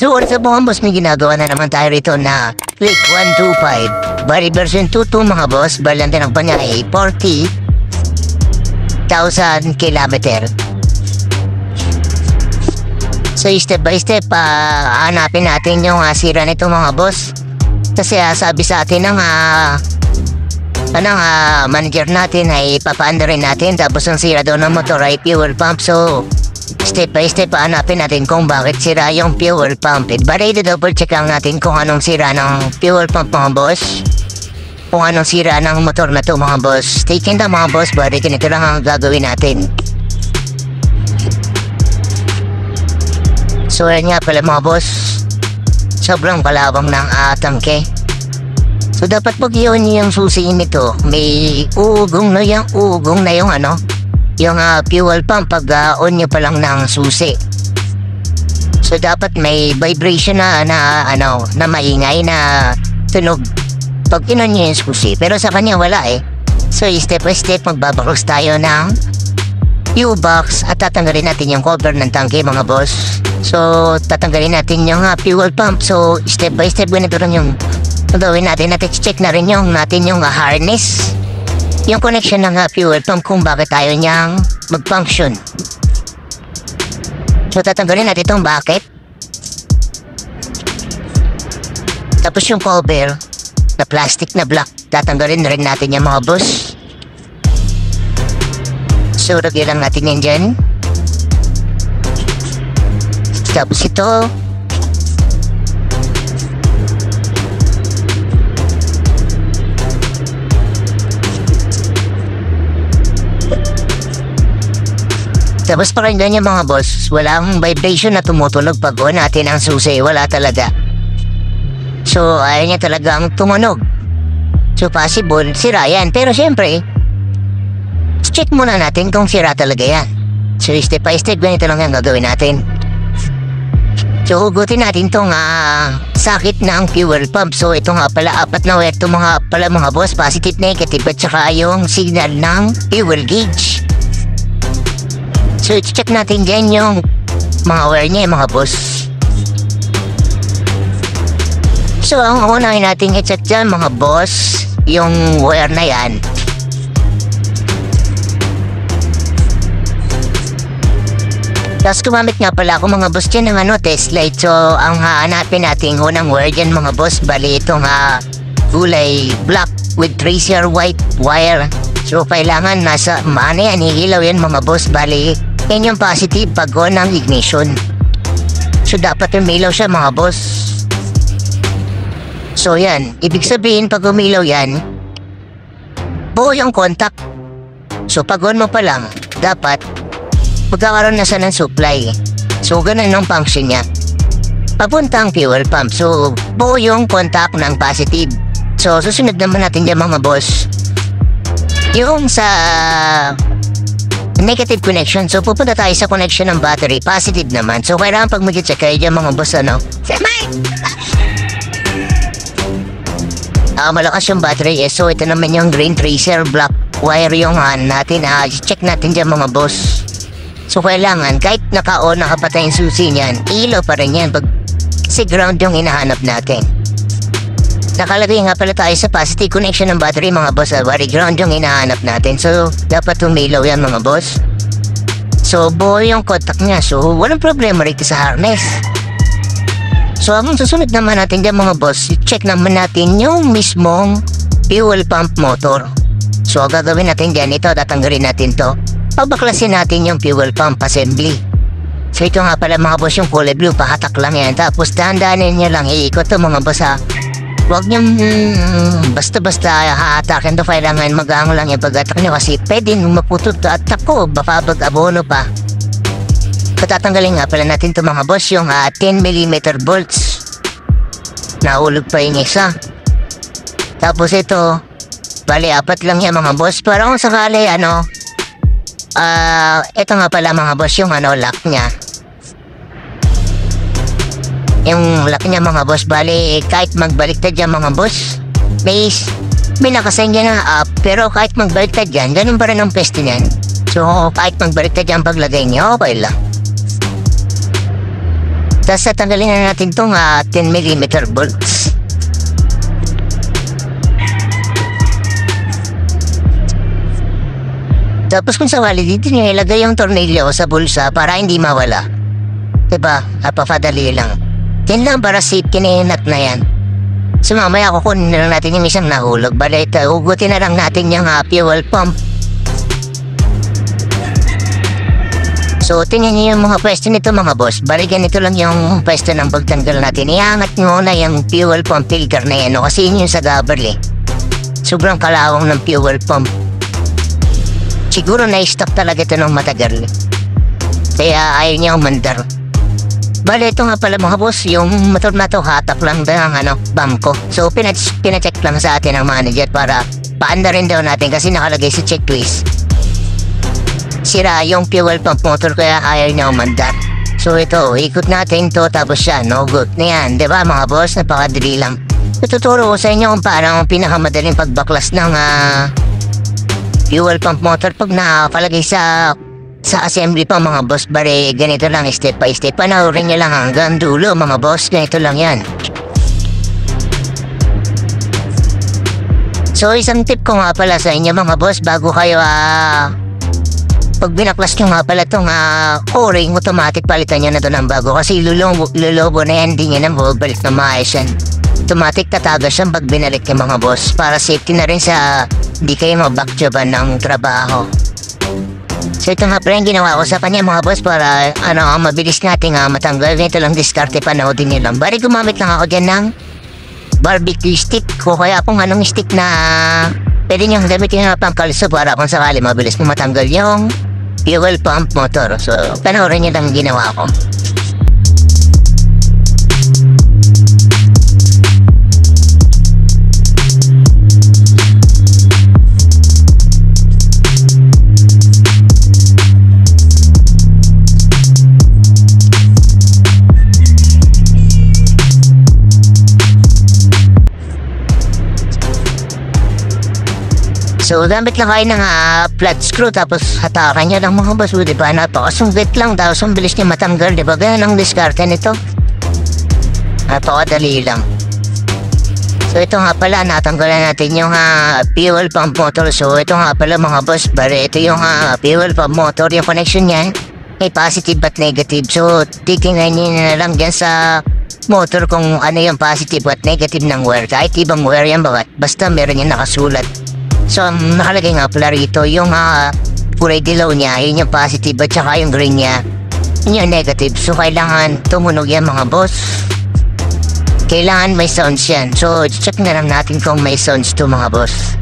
So what's up mga boss, may ginagawa na naman tayo rito na Click 125 bali version 2.2 mga boss. Bali ang tinakpan niya ay 40,000 kilometer. So step by step hanapin natin yung sira nito mga boss. Kasi sabi sa atin ng manager natin ay papaanda rin natin, tapos ang sira daw ng motor ay fuel pump. So step by step hanapin natin kung bakit sira yung fuel pump. Bali double check lang natin kung anong sira ng fuel pump mga boss, kung anong sira ng motor na to mga boss. Stay tuned mga boss, bali ganito lang ang gagawin natin. So yan nga pala mga boss, sobrang kalawang ng tangke. So dapat pag yun yung susi nito, may uugong na yung yung fuel pump pag on nyo pa lang ng susi. So dapat may vibration na maingay na tunog pag inon nyo yung susi, pero sa kanya wala eh. So step by step magbabakos tayo ng U-box at tatanggalin natin yung cover ng tangke mga boss. So tatanggalin natin yung fuel pump. So step by step ganito rin yung gawin natin. Check na rin yung harness, yung connection ng fuel pump, kung bakit tayo niyang mag-function. So tatanggalin natin itong bucket, tapos yung cover na plastic na block tatanggalin na rin natin yung mga boss. So lagyan lang natin yan dyan. Tapos ito tapos pakinggan niya mga boss, walang vibration na tumutunog pag on natin ang susi, wala talaga. So ayaw niya talagang tumunog. So possible sira yan, pero syempre check muna natin kung sira talaga yan. So step by step ganito lang yung gagawin natin. So hugutin natin itong sakit ng fuel pump. So ito nga pala, apat na wire ito mga boss, positive, negative, at saka yung signal ng fuel gauge. So i-check natin dyan yung mga wire niya mga boss. So ang unahin natin i-check dyan mga boss, yung wire na yan. Tapos gumamit nga pala ako mga boss dyan ng test light. So ang hahanapin natin unang wire dyan mga boss, bali itong kulay black with tracer white wire. So kailangan nasa yan, hihilaw yan mga boss. Bali yan yung positive pag on ng ignition. So dapat umilaw siya mga boss. So yan, ibig sabihin pag umilaw yan, buo yung contact. So pag on mo pa lang, dapat magkakaroon na siya ng supply. So ganun ang function niya. Papunta ang fuel pump, so buo yung contact ng positive. So susunod naman natin dyan mga boss, yung sa negative connection. So pupunta tayo sa connection ng battery, positive naman. So kailangan pag mag-check kayo dyan mga boss, ano? Malakas yung battery eh. So ito naman yung green tracer black wire yung natin. Check natin dyan mga boss. So kailangan kahit naka-on, nakapatay yung susi niyan, ilaw pa rin yan kasi ground yung hinahanap natin. Nakalagay nga pala tayo sa positive connection ng battery mga boss. Bari ground yung hinahanap natin. So dapat tumilaw yan mga boss. So buo yung contact niya. So walang problema rito sa harness. So ang susunod naman natin dyan mga boss, check naman natin yung mismong fuel pump motor. So gagawin natin dyan ito, tatanggalin natin to. Pabaklasin natin yung fuel pump assembly. So ito nga pala mga boss yung kulay blue, pahatak lang yan. Tapos dahan-dahanin nyo lang iikot to mga boss ha. Huwag nyo basta-basta haatakin to, kailangan mag-aang lang yung pag-atak nyo kasi pwedeng maputot to at ako, baka abono pa. Katatanggalin nga pala natin to mga boss yung 10mm bolts. Nahulog pa yung isa. Tapos ito, bali 4 lang yan mga boss. Para kung sakali ito nga pala mga boss yung lock nya. Yung lock niya mga boss, bali kahit magbaliktad dyan mga boss, may nakasign dyan na up, pero kahit magbaliktad dyan, ganun pa rin ang pwesto niyan. So kahit magbaliktad dyan paglagay niya, okay lang. Tapos tatanggalin na natin itong 10mm bolts. Tapos kung sakali dito nyo ilagay yung tornilyo sa bulsa para hindi mawala. Diba? Napapadali lang. Yan lang para safe, kininat na yan. So mamaya kukunin na lang natin yung isang nahulog. Bala ito, hugutin na lang natin yung fuel pump. So tingnan nyo yung mga pwesto nito mga boss. Bali ganito lang yung pwesto ng pagtanggal natin. Iangat nyo na yung fuel pump filter na yan. Kasi yun yung sa gabal eh. Sobrang kalawang ng fuel pump. Siguro na-stop talaga ito ng matagal. Kaya ayaw niya umandar. Bale, ito nga pala mga boss, yung motor na to hatak lang ng bangko. So, pinacheck lang sa atin ng manager para paanda rin daw natin kasi nakalagay sa checklist. Sira yung fuel pump motor kaya ayaw niya umandar. So, ito, ikot natin to tapos siya, no good na yan. Diba mga boss, napakadali lang. Tuturo ko sa inyo kung paano ang pinakamadaling pagbaklas ng fuel pump motor pag nakalagay sa assembly pa mga boss. Bari ganito lang, step by step. Panoorin nyo lang hanggang dulo mga boss. Ganito lang yan. So isang tip ko nga pala sa inyo mga boss, bago kayo pag binaklas nyo nga pala itong o-ring, automatic palitan nyo na ito ng bago. Kasi lulobo na yan, hindi nyo na mabalik na maayos yan. Automatic tatagas yan pag binalik nyo mga boss. Para safety na rin sa hindi kayo mabakjoban ng trabaho. So ito nga pala yung ginawa ko sa kanya mga boss para mabilis natin matanggal. Ito lang diskarte, panoodin nyo lang. Bari gumamit lang ako dyan ng barbecue stick ko. Kaya kung anong stick na pwede nyo gamitin na pangkalso para kung sakali mabilis mo matanggal yung fuel pump motor. So panoorin nyo lang ginawa ko. So, gamit lang kayo ng flat screw tapos hatakan nyo ng mga boss. Diba? Napakasungkit lang tapos ang bilis nyo matanggal. Diba? Ganyan ang diskarte nito. Napakadali lang. So, ito nga pala, natanggalan natin yung fuel pump motor. So, ito nga pala mga boss. Bari, ito yung fuel pump motor. Yung connection yan may positive at negative. So, titingnan nyo na lang dyan sa motor kung ano yung positive at negative ng wire. Kahit ibang wire yan, basta meron yung nakasulat. So, nakalagay nga pala rito yung kulay dilaw niya, yun yung positive at saka yung green niya, yun yung negative. So, kailangan tumunog yan mga boss. Kailangan may sounds yan. So, check na lang natin kung may sounds to mga boss.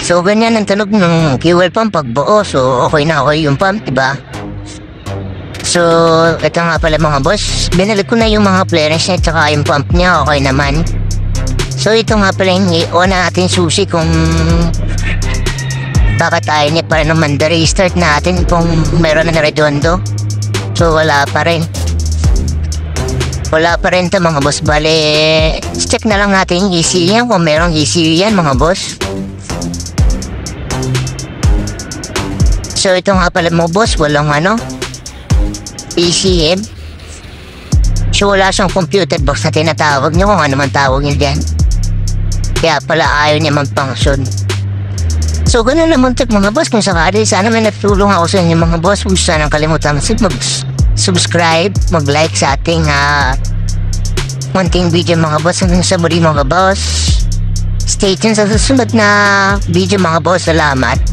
So, ganyan ang tunog ng fuel pump pagbuo. So, okay na okay yung pump, diba? So, ito nga pala mga boss. Binalik ko na yung mga clearance niya tsaka yung pump niya. Okay naman. So, ito nga pala yung i-on natin susi kung bakit ayaw niya pa rin naman restart natin kung meron na redondo. So, wala pa rin. Wala pa rin ito mga boss. Bale, check na lang natin yung ECU yan kung merong ECU yan mga boss. So, ito nga pala mga boss. Walang ECM. So, wala siyang computer box na tinatawag niyo kung ano man tawag niyo dyan. Kaya pala ayaw niya mag-function. So, ganun naman ito mga boss. Kung sakali, sana may natulong ako sa inyo mga boss. Huwag sanang kalimutan mag-subscribe, mag-like sa ating munting video mga boss. Hanggang sa muli mga boss. Stay tuned sa susunod na video mga boss. Salamat.